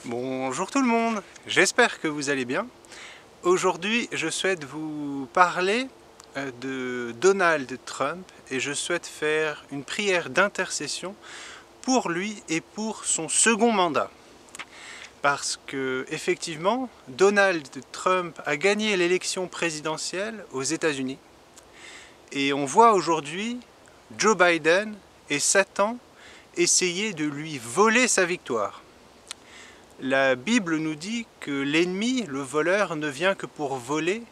Bonjour tout le monde, j'espère que vous allez bien. Aujourd'hui, je souhaite vous parler de Donald Trump et je souhaite faire une prière d'intercession pour lui et pour son second mandat. Parce que, effectivement, Donald Trump a gagné l'élection présidentielle aux États-Unis et on voit aujourd'hui Joe Biden et Satan essayer de lui voler sa victoire. La Bible nous dit que l'ennemi, le voleur, ne vient que pour voler,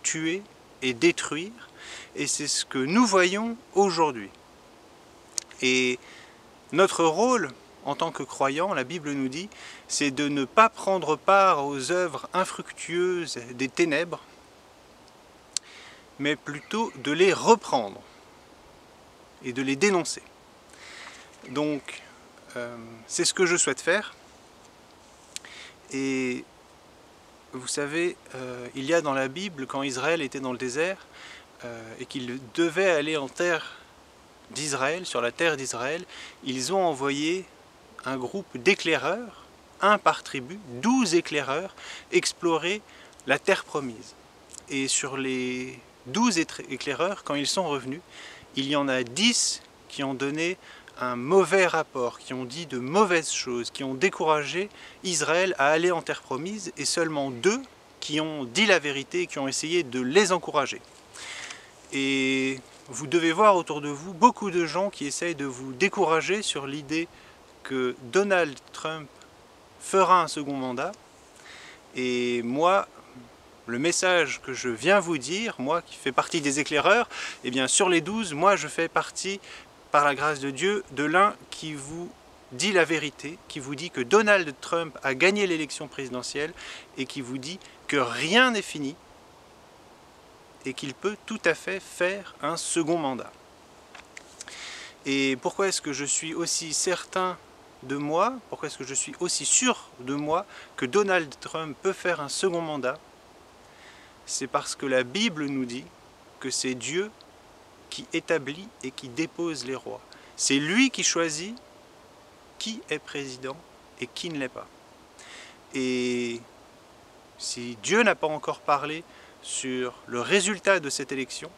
tuer et détruire, et c'est ce que nous voyons aujourd'hui. Et notre rôle, en tant que croyants, la Bible nous dit, c'est de ne pas prendre part aux œuvres infructueuses des ténèbres, mais plutôt de les reprendre et de les dénoncer. Donc, c'est ce que je souhaite faire. Et vous savez, il y a dans la Bible, quand Israël était dans le désert, et qu'il devait aller en terre d'Israël, sur la terre d'Israël, ils ont envoyé un groupe d'éclaireurs, un par tribu, 12 éclaireurs, explorer la terre promise. Et sur les 12 éclaireurs, quand ils sont revenus, il y en a 10 qui ont donné un mauvais rapport, qui ont dit de mauvaises choses, qui ont découragé Israël à aller en terre promise, et seulement 2 qui ont dit la vérité et qui ont essayé de les encourager. Et vous devez voir autour de vous beaucoup de gens qui essayent de vous décourager sur l'idée que Donald Trump fera un second mandat. Et moi, le message que je viens vous dire, moi qui fais partie des éclaireurs, eh bien sur les 12, moi je fais partie, par la grâce de Dieu, de l'un qui vous dit la vérité, qui vous dit que Donald Trump a gagné l'élection présidentielle et qui vous dit que rien n'est fini et qu'il peut tout à fait faire un second mandat. Et pourquoi est-ce que je suis aussi certain de moi, pourquoi est-ce que je suis aussi sûr de moi que Donald Trump peut faire un second mandat? C'est parce que la Bible nous dit que c'est Dieu qui établit et qui dépose les rois. C'est lui qui choisit qui est président et qui ne l'est pas. Et si Dieu n'a pas encore parlé sur le résultat de cette élection,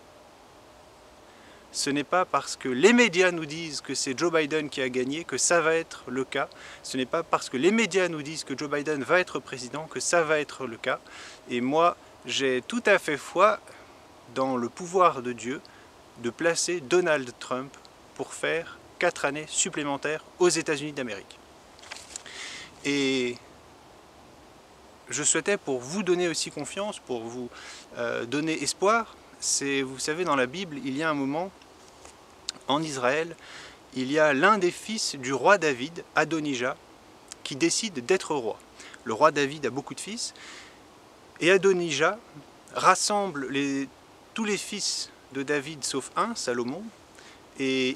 ce n'est pas parce que les médias nous disent que c'est Joe Biden qui a gagné que ça va être le cas. Ce n'est pas parce que les médias nous disent que Joe Biden va être président que ça va être le cas. Et moi, j'ai tout à fait foi dans le pouvoir de Dieu de placer Donald Trump pour faire 4 années supplémentaires aux États-Unis d'Amérique. Et je souhaitais, pour vous donner aussi confiance, pour vous donner espoir, vous savez, dans la Bible, il y a un moment, en Israël, il y a l'un des fils du roi David, Adonijah, qui décide d'être roi. Le roi David a beaucoup de fils, et Adonijah rassemble tous les fils de David sauf un, Salomon, et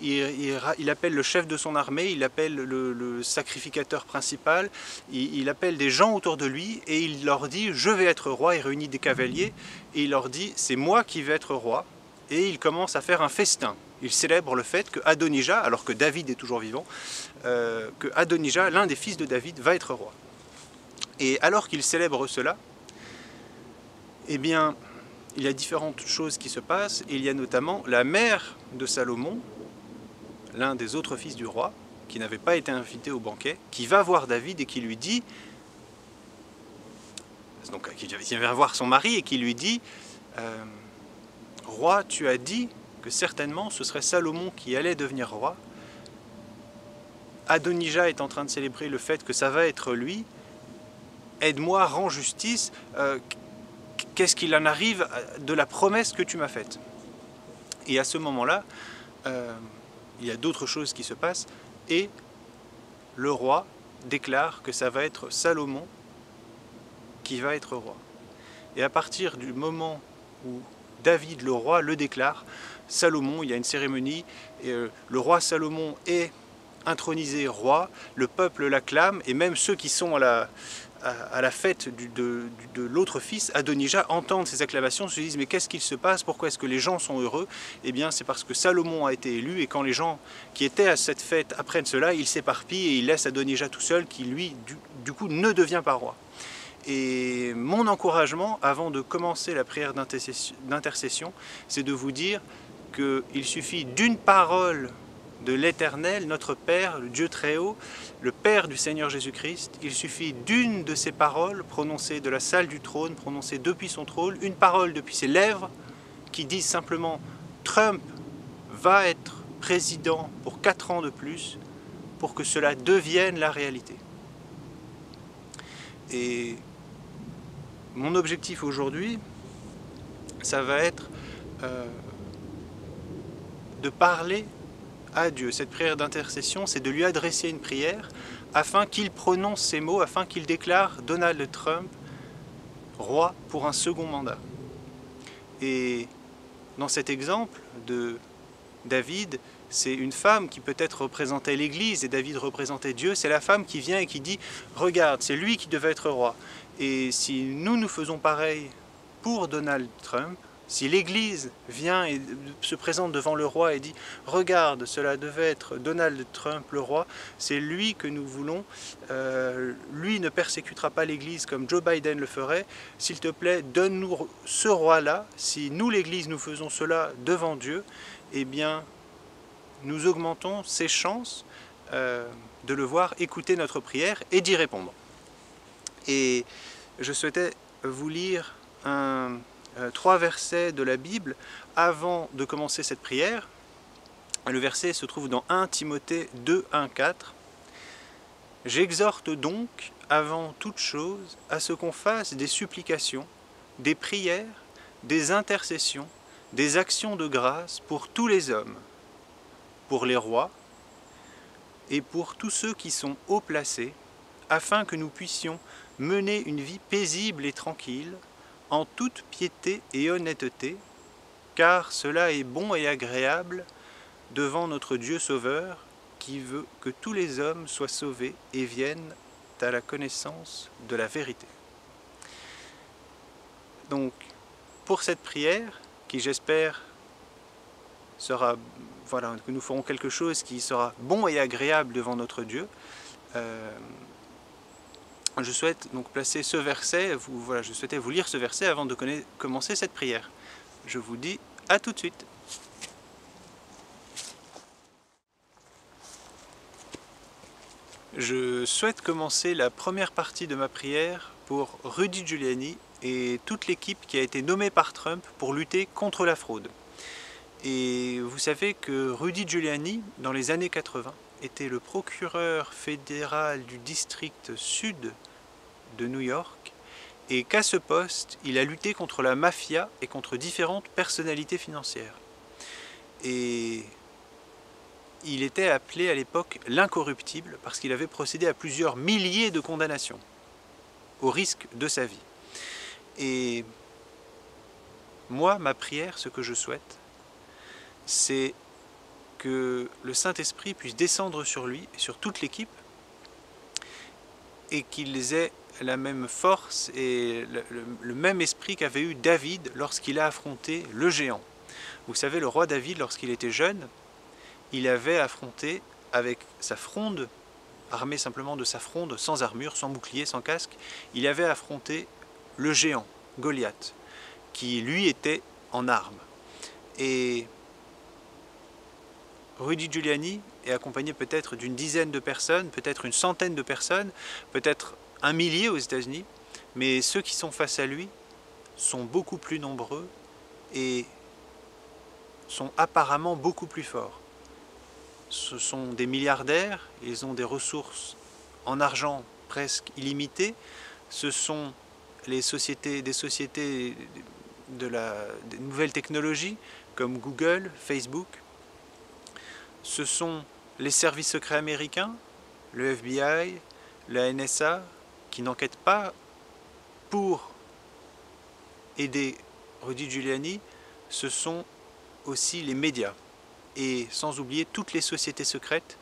il appelle le chef de son armée, il appelle le sacrificateur principal, il appelle des gens autour de lui et il leur dit « je vais être roi », il réunit des cavaliers et il leur dit « c'est moi qui vais être roi », et il commence à faire un festin. Il célèbre le fait que Adonijah, alors que David est toujours vivant, que Adonijah, l'un des fils de David, va être roi. Et alors qu'il célèbre cela, eh bien, il y a différentes choses qui se passent. Il y a notamment la mère de Salomon, l'un des autres fils du roi, qui n'avait pas été invité au banquet, qui va voir David et qui lui dit, donc qui vient voir son mari et qui lui dit roi, tu as dit que certainement ce serait Salomon qui allait devenir roi. Adonijah est en train de célébrer le fait que ça va être lui. Aide-moi, rends justice. Qu'est-ce qu'il en arrive de la promesse que tu m'as faite? Et à ce moment-là, il y a d'autres choses qui se passent, et le roi déclare que ça va être Salomon qui va être roi. Et à partir du moment où David, le roi, le déclare, Salomon, il y a une cérémonie, et le roi Salomon est intronisé roi, le peuple l'acclame, et même ceux qui sont à la fête de l'autre fils, Adonijah, entendent ces acclamations, se disent mais qu'est-ce qu'il se passe, pourquoi est-ce que les gens sont heureux? Eh bien c'est parce que Salomon a été élu, et quand les gens qui étaient à cette fête apprennent cela, ils s'éparpillent et ils laissent Adonijah tout seul, qui lui, du coup ne devient pas roi. Et mon encouragement, avant de commencer la prière d'intercession, c'est de vous dire qu'il suffit d'une parole de l'Éternel, notre Père, le Dieu très haut, le Père du Seigneur Jésus-Christ. Il suffit d'une de ces paroles prononcées de la salle du trône, prononcées depuis son trône, une parole depuis ses lèvres qui disent simplement « Trump va être président pour 4 ans de plus » pour que cela devienne la réalité. Et mon objectif aujourd'hui, ça va être de parler à Dieu. Cette prière d'intercession, c'est de lui adresser une prière afin qu'il prononce ces mots, afin qu'il déclare Donald Trump roi pour un second mandat. Et dans cet exemple de David, c'est une femme qui peut-être représentait l'Église et David représentait Dieu. C'est la femme qui vient et qui dit « Regarde, c'est lui qui devait être roi. » Et si nous faisons pareil pour Donald Trump, si l'Église vient et se présente devant le roi et dit « Regarde, cela devait être Donald Trump le roi, c'est lui que nous voulons, lui ne persécutera pas l'Église comme Joe Biden le ferait, s'il te plaît, donne-nous ce roi-là. Si nous, l'Église, nous faisons cela devant Dieu, eh bien, nous augmentons ses chances de le voir écouter notre prière et d'y répondre. » Et je souhaitais vous lire 3 versets de la Bible avant de commencer cette prière. Le verset se trouve dans 1 Timothée 2, 1, 4. « J'exhorte donc, avant toute chose, à ce qu'on fasse des supplications, des prières, des intercessions, des actions de grâce pour tous les hommes, pour les rois et pour tous ceux qui sont haut placés, afin que nous puissions mener une vie paisible et tranquille, en toute piété et honnêteté, car cela est bon et agréable devant notre Dieu Sauveur, qui veut que tous les hommes soient sauvés et viennent à la connaissance de la vérité. » Donc, pour cette prière, qui j'espère sera, voilà, que nous ferons quelque chose qui sera bon et agréable devant notre Dieu, je souhaite donc placer ce verset, voilà, je souhaitais vous lire ce verset avant de commencer cette prière. Je vous dis à tout de suite. Je souhaite commencer la première partie de ma prière pour Rudy Giuliani et toute l'équipe qui a été nommée par Trump pour lutter contre la fraude. Et vous savez que Rudy Giuliani, dans les années 80, était le procureur fédéral du district sud de New York, et qu'à ce poste, il a lutté contre la mafia et contre différentes personnalités financières. Et il était appelé à l'époque l'incorruptible parce qu'il avait procédé à plusieurs milliers de condamnations, au risque de sa vie. Et moi, ma prière, ce que je souhaite, c'est que le Saint-Esprit puisse descendre sur lui et sur toute l'équipe et qu'ils aient la même force et le même esprit qu'avait eu David lorsqu'il a affronté le géant. Vous savez, le roi David, lorsqu'il était jeune, il avait affronté avec sa fronde, armé simplement de sa fronde, sans armure, sans bouclier, sans casque, il avait affronté le géant, Goliath, qui lui était en armes. Et Rudy Giuliani est accompagné peut-être d'une dizaine de personnes, peut-être une centaine de personnes, peut-être 1 millier aux États-Unis, mais ceux qui sont face à lui sont beaucoup plus nombreux et sont apparemment beaucoup plus forts. Ce sont des milliardaires, ils ont des ressources en argent presque illimitées, ce sont des sociétés des nouvelles technologies comme Google, Facebook, ce sont les services secrets américains, le FBI, la NSA, qui n'enquêtent pas pour aider Rudy Giuliani, ce sont aussi les médias. Et sans oublier toutes les sociétés secrètes,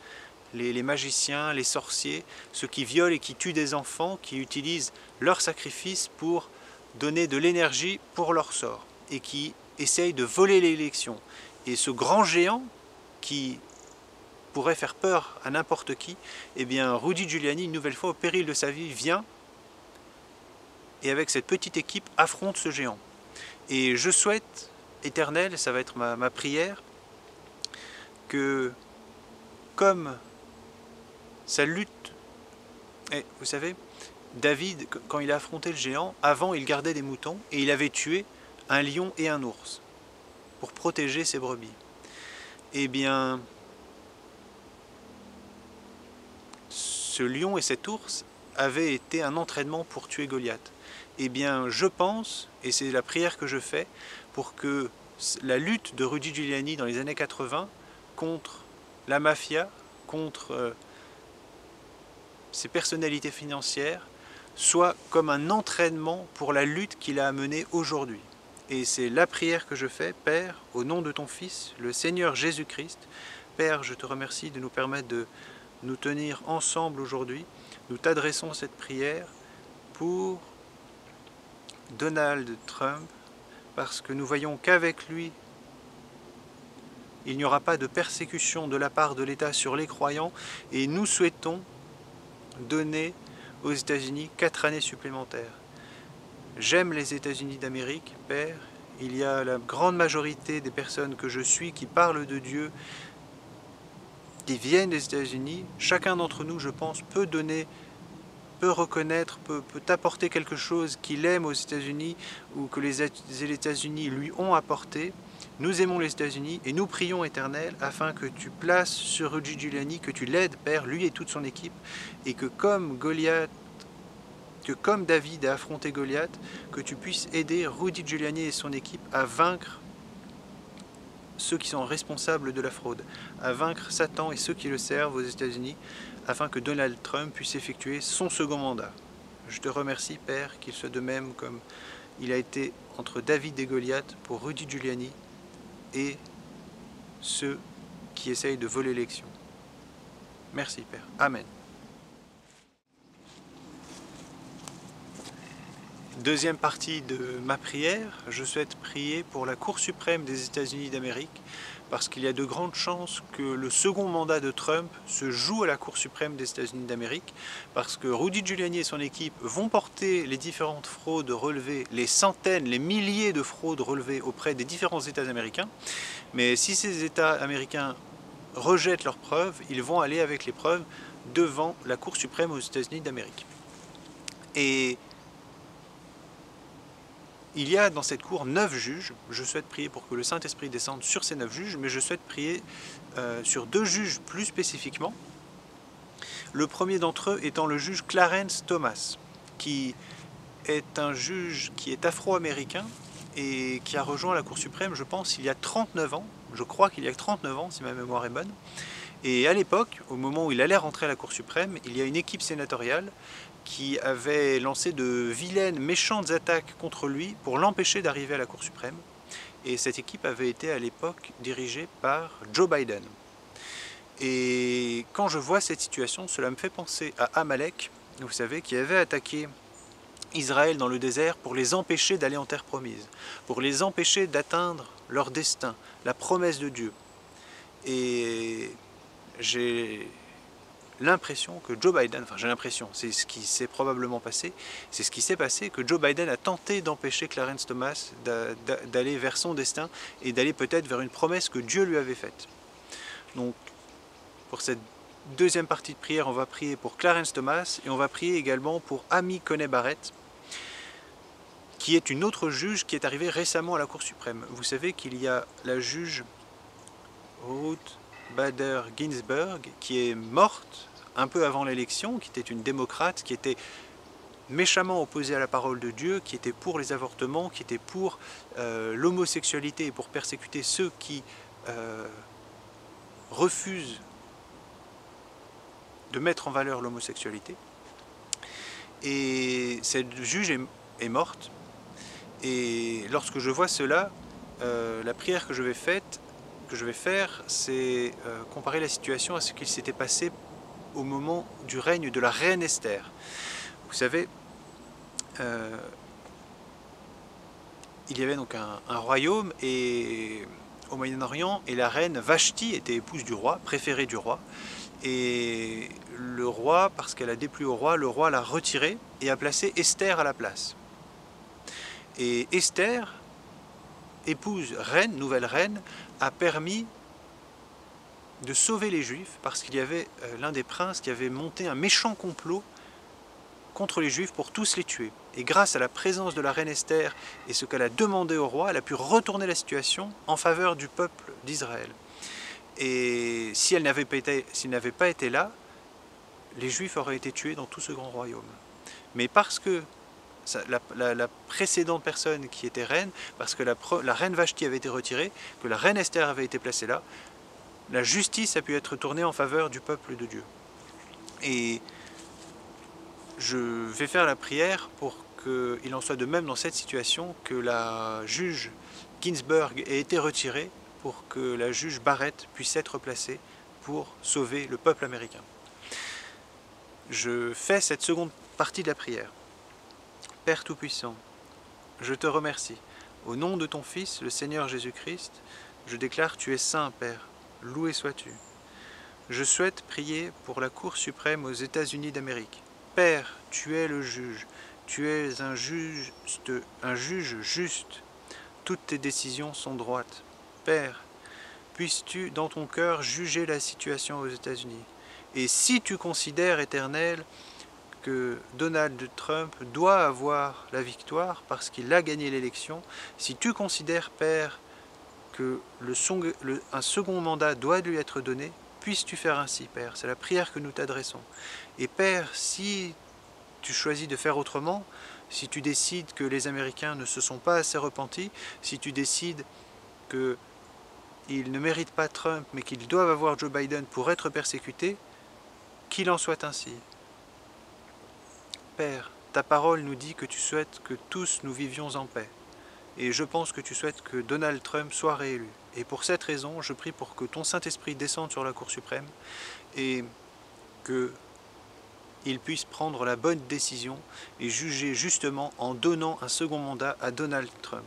les magiciens, les sorciers, ceux qui violent et qui tuent des enfants, qui utilisent leurs sacrifices pour donner de l'énergie pour leur sort, et qui essayent de voler l'élection. Et ce grand géant qui pourrait faire peur à n'importe qui, eh bien Rudy Giuliani, une nouvelle fois au péril de sa vie, vient et avec cette petite équipe affronte ce géant. Et je souhaite, Éternel, ça va être ma prière, que comme sa lutte, et vous savez, David, quand il a affronté le géant, avant il gardait des moutons et il avait tué un lion et un ours pour protéger ses brebis. Eh bien, ce lion et cet ours avaient été un entraînement pour tuer Goliath. Eh bien, je pense, et c'est la prière que je fais, pour que la lutte de Rudy Giuliani dans les années 80 contre la mafia, contre ses personnalités financières, soit comme un entraînement pour la lutte qu'il a à mener aujourd'hui. Et c'est la prière que je fais, Père, au nom de ton Fils, le Seigneur Jésus-Christ. Père, je te remercie de nous permettre de nous tenir ensemble aujourd'hui. Nous t'adressons cette prière pour Donald Trump, parce que nous voyons qu'avec lui, il n'y aura pas de persécution de la part de l'État sur les croyants, et nous souhaitons donner aux États-Unis 4 années supplémentaires. J'aime les États-Unis d'Amérique, Père. Il y a la grande majorité des personnes que je suis qui parlent de Dieu, qui viennent des États-Unis. Chacun d'entre nous, je pense, peut donner, peut reconnaître, peut apporter quelque chose qu'il aime aux États-Unis ou que les États-Unis lui ont apporté. Nous aimons les États-Unis et nous prions, Éternel, afin que tu places sur Rudy Giuliani, que tu l'aides, Père, lui et toute son équipe, et que comme David a affronté Goliath, que tu puisses aider Rudy Giuliani et son équipe à vaincre ceux qui sont responsables de la fraude, à vaincre Satan et ceux qui le servent aux États-Unis, afin que Donald Trump puisse effectuer son second mandat. Je te remercie, Père, qu'il soit de même comme il a été entre David et Goliath pour Rudy Giuliani et ceux qui essayent de voler l'élection. Merci, Père. Amen. Deuxième partie de ma prière, je souhaite prier pour la Cour suprême des États-Unis d'Amérique parce qu'il y a de grandes chances que le second mandat de Trump se joue à la Cour suprême des États-Unis d'Amérique parce que Rudy Giuliani et son équipe vont porter les différentes fraudes relevées, les centaines, les milliers de fraudes relevées auprès des différents États américains. Mais si ces États américains rejettent leurs preuves, ils vont aller avec les preuves devant la Cour suprême aux États-Unis d'Amérique. Et il y a dans cette cour 9 juges. Je souhaite prier pour que le Saint-Esprit descende sur ces 9 juges, mais je souhaite prier sur 2 juges plus spécifiquement. Le premier d'entre eux étant le juge Clarence Thomas, qui est un juge qui est afro-américain et qui a rejoint la Cour suprême, je pense, il y a 39 ans. Je crois qu'il y a 39 ans, si ma mémoire est bonne. Et à l'époque, au moment où il allait rentrer à la Cour suprême, il y a une équipe sénatoriale qui avait lancé de vilaines, méchantes attaques contre lui pour l'empêcher d'arriver à la Cour suprême. Et cette équipe avait été à l'époque dirigée par Joe Biden. Et quand je vois cette situation, cela me fait penser à Amalek, vous savez, qui avait attaqué Israël dans le désert pour les empêcher d'aller en terre promise, pour les empêcher d'atteindre leur destin, la promesse de Dieu. Et j'ai l'impression que Joe Biden, enfin j'ai l'impression, c'est ce qui s'est probablement passé, c'est ce qui s'est passé, que Joe Biden a tenté d'empêcher Clarence Thomas d'aller vers son destin et d'aller peut-être vers une promesse que Dieu lui avait faite. Donc pour cette deuxième partie de prière, on va prier pour Clarence Thomas et on va prier également pour Amy Coney Barrett, qui est une autre juge qui est arrivée récemment à la Cour suprême. Vous savez qu'il y a la juge Ruth Bader Ginsburg, qui est morte un peu avant l'élection, qui était une démocrate, qui était méchamment opposée à la parole de Dieu, qui était pour les avortements, qui était pour l'homosexualité et pour persécuter ceux qui refusent de mettre en valeur l'homosexualité. Et cette juge est morte. Et lorsque je vois cela, la prière que je vais faire, c'est comparer la situation à ce qu'il s'était passé au moment du règne de la reine Esther. Vous savez, il y avait donc un royaume et au Moyen-Orient, et la reine Vashti était épouse du roi, préférée du roi. Et le roi, parce qu'elle a déplu au roi, le roi l'a retirée et a placé Esther à la place. Et Esther, épouse reine, nouvelle reine, a permis de sauver les Juifs parce qu'il y avait l'un des princes qui avait monté un méchant complot contre les Juifs pour tous les tuer. Et grâce à la présence de la reine Esther et ce qu'elle a demandé au roi, elle a pu retourner la situation en faveur du peuple d'Israël. Et si elle n'avait pas été là, les Juifs auraient été tués dans tout ce grand royaume. Mais parce que la précédente personne qui était reine, parce que la reine Vashti avait été retirée, que la reine Esther avait été placée là, la justice a pu être tournée en faveur du peuple de Dieu. Et je vais faire la prière pour qu'il en soit de même dans cette situation, que la juge Ginsburg ait été retirée pour que la juge Barrett puisse être placée pour sauver le peuple américain. Je fais cette seconde partie de la prière. Père Tout-Puissant, je te remercie. Au nom de ton Fils, le Seigneur Jésus-Christ, je déclare tu es saint, Père. Loué sois-tu. Je souhaite prier pour la Cour suprême aux États-Unis d'Amérique. Père, tu es le juge. Tu es un juge juste. Toutes tes décisions sont droites. Père, puisses-tu dans ton cœur juger la situation aux États-Unis. Et si tu considères, Éternel, que Donald Trump doit avoir la victoire parce qu'il a gagné l'élection, si tu considères, Père, que un second mandat doit lui être donné, puisses-tu faire ainsi, Père. C'est la prière que nous t'adressons. Et Père, si tu choisis de faire autrement, si tu décides que les Américains ne se sont pas assez repentis, si tu décides qu'ils ne méritent pas Trump, mais qu'ils doivent avoir Joe Biden pour être persécutés, qu'il en soit ainsi. Père, ta parole nous dit que tu souhaites que tous nous vivions en paix. Et je pense que tu souhaites que Donald Trump soit réélu. Et pour cette raison, je prie pour que ton Saint-Esprit descende sur la Cour suprême et qu'il puisse prendre la bonne décision et juger justement en donnant un second mandat à Donald Trump.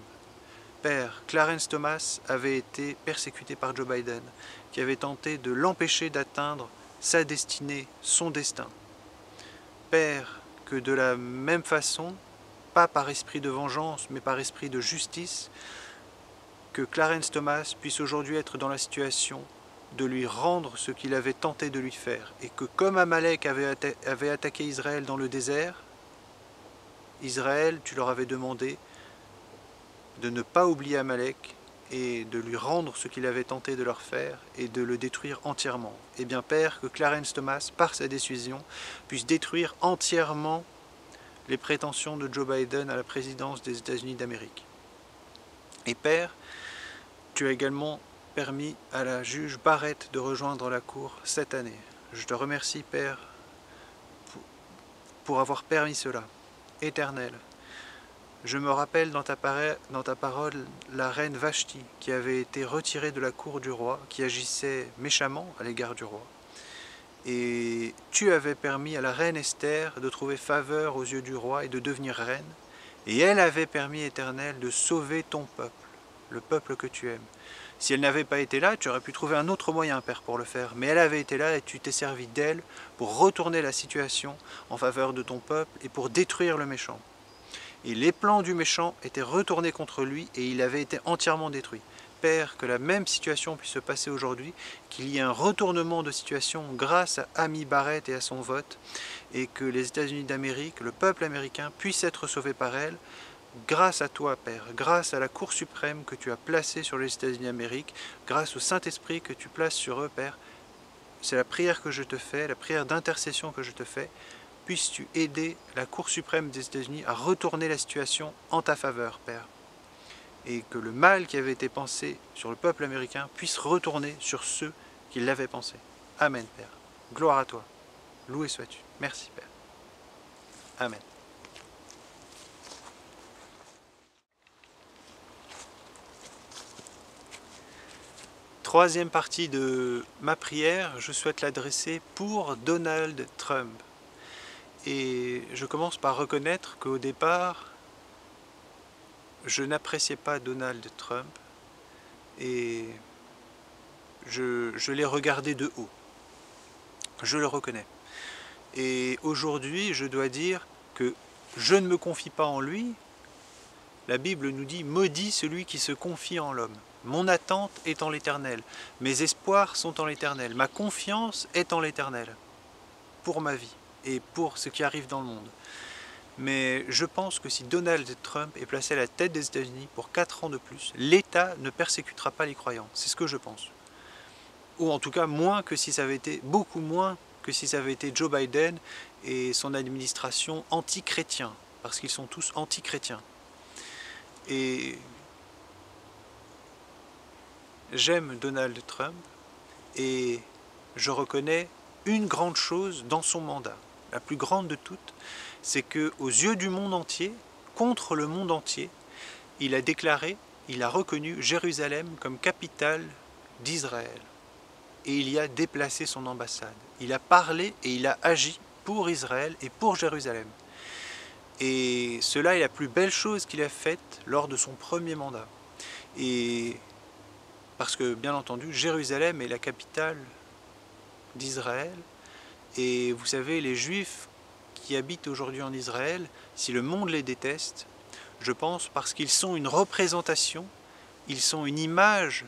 Père, Clarence Thomas avait été persécuté par Joe Biden, qui avait tenté de l'empêcher d'atteindre sa destinée, son destin. Père, que de la même façon, pas par esprit de vengeance, mais par esprit de justice, que Clarence Thomas puisse aujourd'hui être dans la situation de lui rendre ce qu'il avait tenté de lui faire. Et que comme Amalek avait attaqué Israël dans le désert, Israël, tu leur avais demandé de ne pas oublier Amalek et de lui rendre ce qu'il avait tenté de leur faire et de le détruire entièrement. Eh bien Père, que Clarence Thomas, par sa décision, puisse détruire entièrement les prétentions de Joe Biden à la présidence des États-Unis d'Amérique. Et Père, tu as également permis à la juge Barrett de rejoindre la Cour cette année. Je te remercie, Père, pour avoir permis cela. Éternel, je me rappelle dans ta parole la reine Vashti qui avait été retirée de la cour du roi, qui agissait méchamment à l'égard du roi. Et tu avais permis à la reine Esther de trouver faveur aux yeux du roi et de devenir reine. Et elle avait permis, Éternel, de sauver ton peuple, le peuple que tu aimes. Si elle n'avait pas été là, tu aurais pu trouver un autre moyen, Père, pour le faire. Mais elle avait été là et tu t'es servi d'elle pour retourner la situation en faveur de ton peuple et pour détruire le méchant. Et les plans du méchant étaient retournés contre lui et il avait été entièrement détruit. Père, que la même situation puisse se passer aujourd'hui, qu'il y ait un retournement de situation grâce à Amy Barrett et à son vote, et que les États-Unis d'Amérique, le peuple américain, puisse être sauvé par elle, grâce à toi, Père, grâce à la Cour suprême que tu as placée sur les États-Unis d'Amérique, grâce au Saint-Esprit que tu places sur eux, Père. C'est la prière que je te fais, la prière d'intercession que je te fais. Puisses-tu aider la Cour suprême des États-Unis à retourner la situation en ta faveur, Père. Et que le mal qui avait été pensé sur le peuple américain puisse retourner sur ceux qui l'avaient pensé. Amen, Père. Gloire à toi. Loué sois-tu. Merci, Père. Amen. Troisième partie de ma prière, je souhaite l'adresser pour Donald Trump. Et je commence par reconnaître qu'au départ, je n'appréciais pas Donald Trump et je l'ai regardé de haut. Je le reconnais. Et aujourd'hui, je dois dire que je ne me confie pas en lui. La Bible nous dit « Maudit celui qui se confie en l'homme ». Mon attente est en l'Éternel. Mes espoirs sont en l'Éternel. Ma confiance est en l'Éternel pour ma vie et pour ce qui arrive dans le monde. Mais je pense que si Donald Trump est placé à la tête des États-Unis pour 4 ans de plus, l'État ne persécutera pas les croyants. C'est ce que je pense. Ou en tout cas moins que si ça avait été, beaucoup moins que si ça avait été Joe Biden et son administration anti-chrétien, parce qu'ils sont tous anti-chrétiens. Et j'aime Donald Trump et je reconnais une grande chose dans son mandat. La plus grande de toutes, c'est qu'aux yeux du monde entier, contre le monde entier, il a déclaré, il a reconnu Jérusalem comme capitale d'Israël. Et il y a déplacé son ambassade. Il a parlé et il a agi pour Israël et pour Jérusalem. Et cela est la plus belle chose qu'il a faite lors de son premier mandat. Et parce que, bien entendu, Jérusalem est la capitale d'Israël. Et vous savez, les Juifs qui habitent aujourd'hui en Israël, si le monde les déteste, je pense parce qu'ils sont une représentation, ils sont une image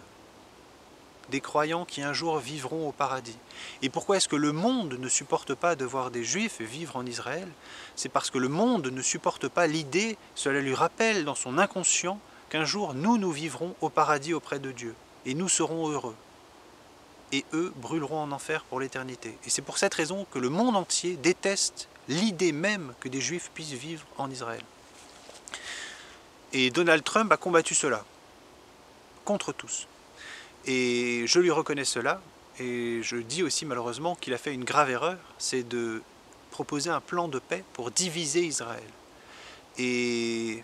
des croyants qui un jour vivront au paradis. Et pourquoi est-ce que le monde ne supporte pas de voir des Juifs vivre en Israël? C'est parce que le monde ne supporte pas l'idée, cela lui rappelle dans son inconscient, qu'un jour nous vivrons au paradis auprès de Dieu. Et nous serons heureux. Et eux brûleront en enfer pour l'éternité. Et c'est pour cette raison que le monde entier déteste l'idée même que des Juifs puissent vivre en Israël. Et Donald Trump a combattu cela, contre tous. Et je lui reconnais cela, et je dis aussi malheureusement qu'il a fait une grave erreur, c'est de proposer un plan de paix pour diviser Israël. Et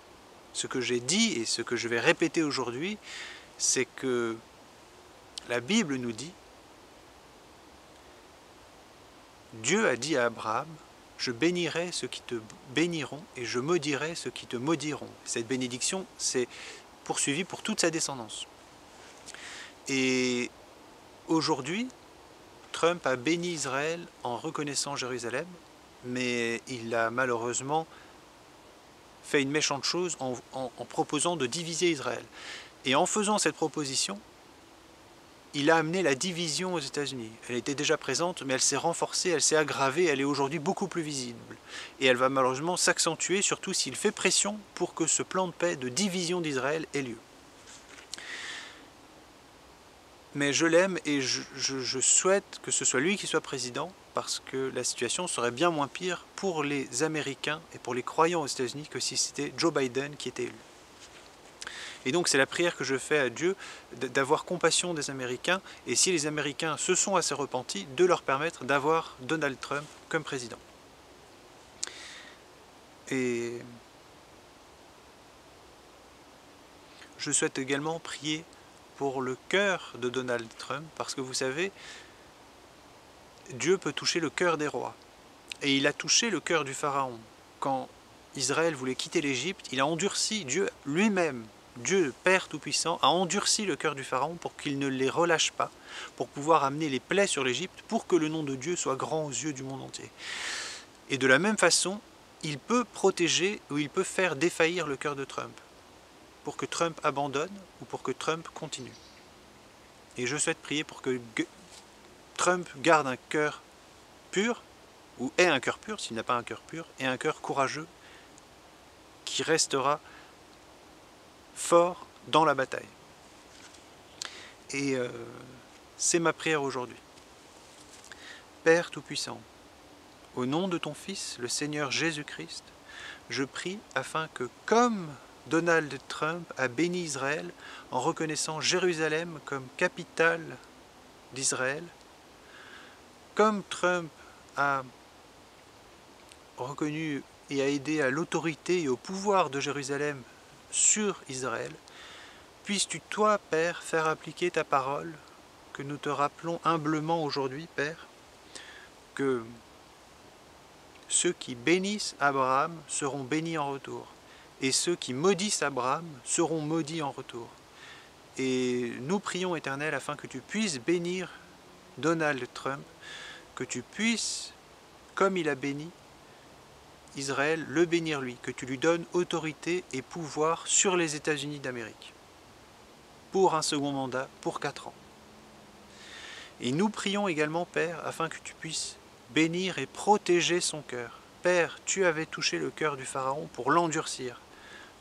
ce que j'ai dit, et ce que je vais répéter aujourd'hui, c'est que la Bible nous dit, Dieu a dit à Abraham, « Je bénirai ceux qui te béniront, et je maudirai ceux qui te maudiront. » Cette bénédiction s'est poursuivie pour toute sa descendance. Et aujourd'hui, Trump a béni Israël en reconnaissant Jérusalem, mais il a malheureusement fait une méchante chose en proposant de diviser Israël. Et en faisant cette proposition, il a amené la division aux États-Unis. Elle était déjà présente, mais elle s'est renforcée, elle s'est aggravée, elle est aujourd'hui beaucoup plus visible. Et elle va malheureusement s'accentuer, surtout s'il fait pression pour que ce plan de paix, de division d'Israël ait lieu. Mais je l'aime et je souhaite que ce soit lui qui soit président parce que la situation serait bien moins pire pour les Américains et pour les croyants aux États-Unis que si c'était Joe Biden qui était élu. Et donc c'est la prière que je fais à Dieu d'avoir compassion des Américains et si les Américains se sont assez repentis, de leur permettre d'avoir Donald Trump comme président. Et je souhaite également prier pour le cœur de Donald Trump, parce que vous savez, Dieu peut toucher le cœur des rois. Et il a touché le cœur du Pharaon. Quand Israël voulait quitter l'Égypte, il a endurci, Dieu lui-même, Dieu Père Tout-Puissant, a endurci le cœur du Pharaon pour qu'il ne les relâche pas, pour pouvoir amener les plaies sur l'Égypte, pour que le nom de Dieu soit grand aux yeux du monde entier. Et de la même façon, il peut protéger ou il peut faire défaillir le cœur de Trump, pour que Trump abandonne ou pour que Trump continue. Et je souhaite prier pour que Trump garde un cœur pur, ou ait un cœur pur, s'il n'a pas un cœur pur, et un cœur courageux qui restera fort dans la bataille. Et c'est ma prière aujourd'hui. Père Tout-Puissant, au nom de ton Fils, le Seigneur Jésus-Christ, je prie afin que, comme Donald Trump a béni Israël en reconnaissant Jérusalem comme capitale d'Israël, comme Trump a reconnu et a aidé à l'autorité et au pouvoir de Jérusalem sur Israël, puisses-tu, toi, Père, faire appliquer ta parole, que nous te rappelons humblement aujourd'hui, Père, que ceux qui bénissent Abraham seront bénis en retour. Et ceux qui maudissent Abraham seront maudits en retour. Et nous prions, Éternel, afin que tu puisses bénir Donald Trump, que tu puisses, comme il a béni Israël, le bénir lui, que tu lui donnes autorité et pouvoir sur les États-Unis d'Amérique, pour un second mandat, pour 4 ans. Et nous prions également, Père, afin que tu puisses bénir et protéger son cœur. Père, tu avais touché le cœur du Pharaon pour l'endurcir.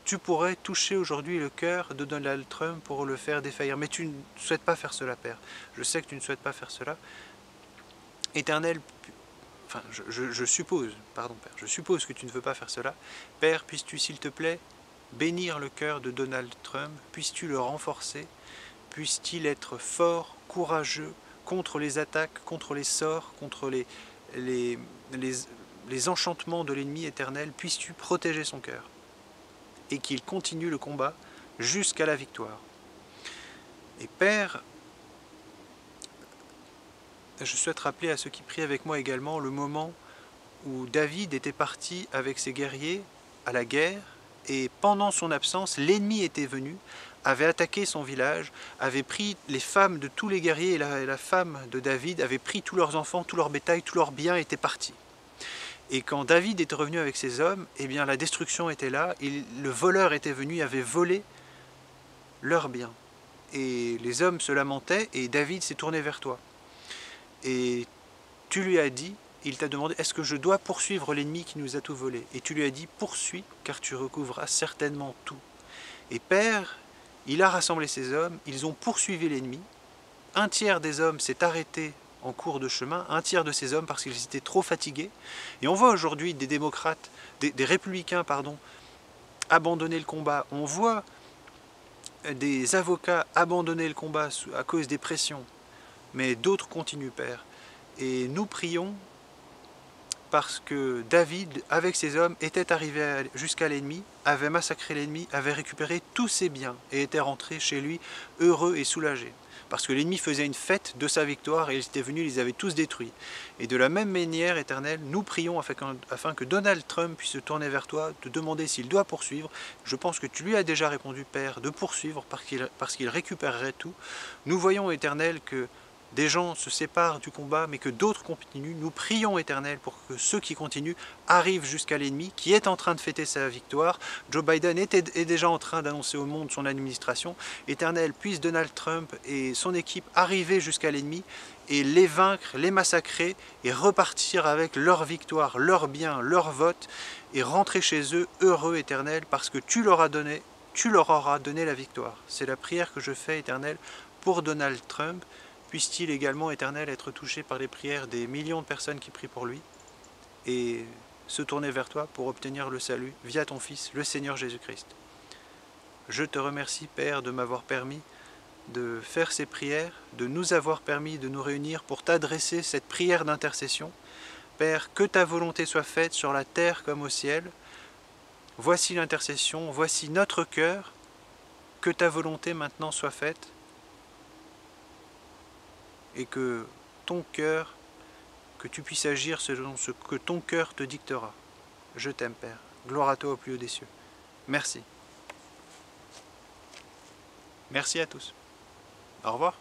Tu pourrais toucher aujourd'hui le cœur de Donald Trump pour le faire défaillir. Mais tu ne souhaites pas faire cela, Père. Je sais que tu ne souhaites pas faire cela. Éternel, enfin, je suppose, pardon, Père, je suppose que tu ne veux pas faire cela. Père, puisses-tu, s'il te plaît, bénir le cœur de Donald Trump, puisses-tu le renforcer, puisse-t-il être fort, courageux, contre les attaques, contre les sorts, contre les enchantements de l'ennemi éternel, puisses-tu protéger son cœur et qu'il continue le combat jusqu'à la victoire. Et Père, je souhaite rappeler à ceux qui prient avec moi également le moment où David était parti avec ses guerriers à la guerre et pendant son absence, l'ennemi était venu, avait attaqué son village, avait pris les femmes de tous les guerriers et la femme de David avait pris tous leurs enfants, tout leur bétail, tous leurs biens étaient partis. Et quand David était revenu avec ses hommes, eh bien la destruction était là, et le voleur était venu, avait volé leurs biens. Et les hommes se lamentaient, et David s'est tourné vers toi. Et tu lui as dit, il t'a demandé, est-ce que je dois poursuivre l'ennemi qui nous a tout volé? Et tu lui as dit, poursuis, car tu recouvreras certainement tout. Et Père, il a rassemblé ses hommes, ils ont poursuivi l'ennemi. Un tiers des hommes s'est arrêté en cours de chemin, un tiers de ces hommes parce qu'ils étaient trop fatigués. Et on voit aujourd'hui des démocrates, des républicains, pardon, abandonner le combat. On voit des avocats abandonner le combat à cause des pressions. Mais d'autres continuent, Père. Et nous prions parce que David, avec ses hommes, était arrivé jusqu'à l'ennemi, avait massacré l'ennemi, avait récupéré tous ses biens et était rentré chez lui heureux et soulagé. Parce que l'ennemi faisait une fête de sa victoire et ils étaient venus, ils les avaient tous détruits. Et de la même manière, Éternel, nous prions afin que Donald Trump puisse se tourner vers toi, te demander s'il doit poursuivre. Je pense que tu lui as déjà répondu, Père, de poursuivre parce qu'il récupérerait tout. Nous voyons, Éternel, que des gens se séparent du combat, mais que d'autres continuent. Nous prions, Éternel, pour que ceux qui continuent arrivent jusqu'à l'ennemi, qui est en train de fêter sa victoire. Joe Biden est déjà en train d'annoncer au monde son administration. Éternel, puisse Donald Trump et son équipe arriver jusqu'à l'ennemi et les vaincre, les massacrer et repartir avec leur victoire, leur bien, leur vote et rentrer chez eux heureux, Éternel, parce que tu leur auras donné la victoire. C'est la prière que je fais, Éternel, pour Donald Trump. Puisse-t-il également, Éternel, être touché par les prières des millions de personnes qui prient pour lui et se tourner vers toi pour obtenir le salut via ton Fils, le Seigneur Jésus-Christ. Je te remercie, Père, de m'avoir permis de faire ces prières, de nous avoir permis de nous réunir pour t'adresser cette prière d'intercession. Père, que ta volonté soit faite sur la terre comme au ciel. Voici l'intercession, voici notre cœur. Que ta volonté maintenant soit faite. Et que ton cœur, que tu puisses agir selon ce que ton cœur te dictera. Je t'aime, Père. Gloire à toi au plus haut des cieux. Merci. Merci à tous. Au revoir.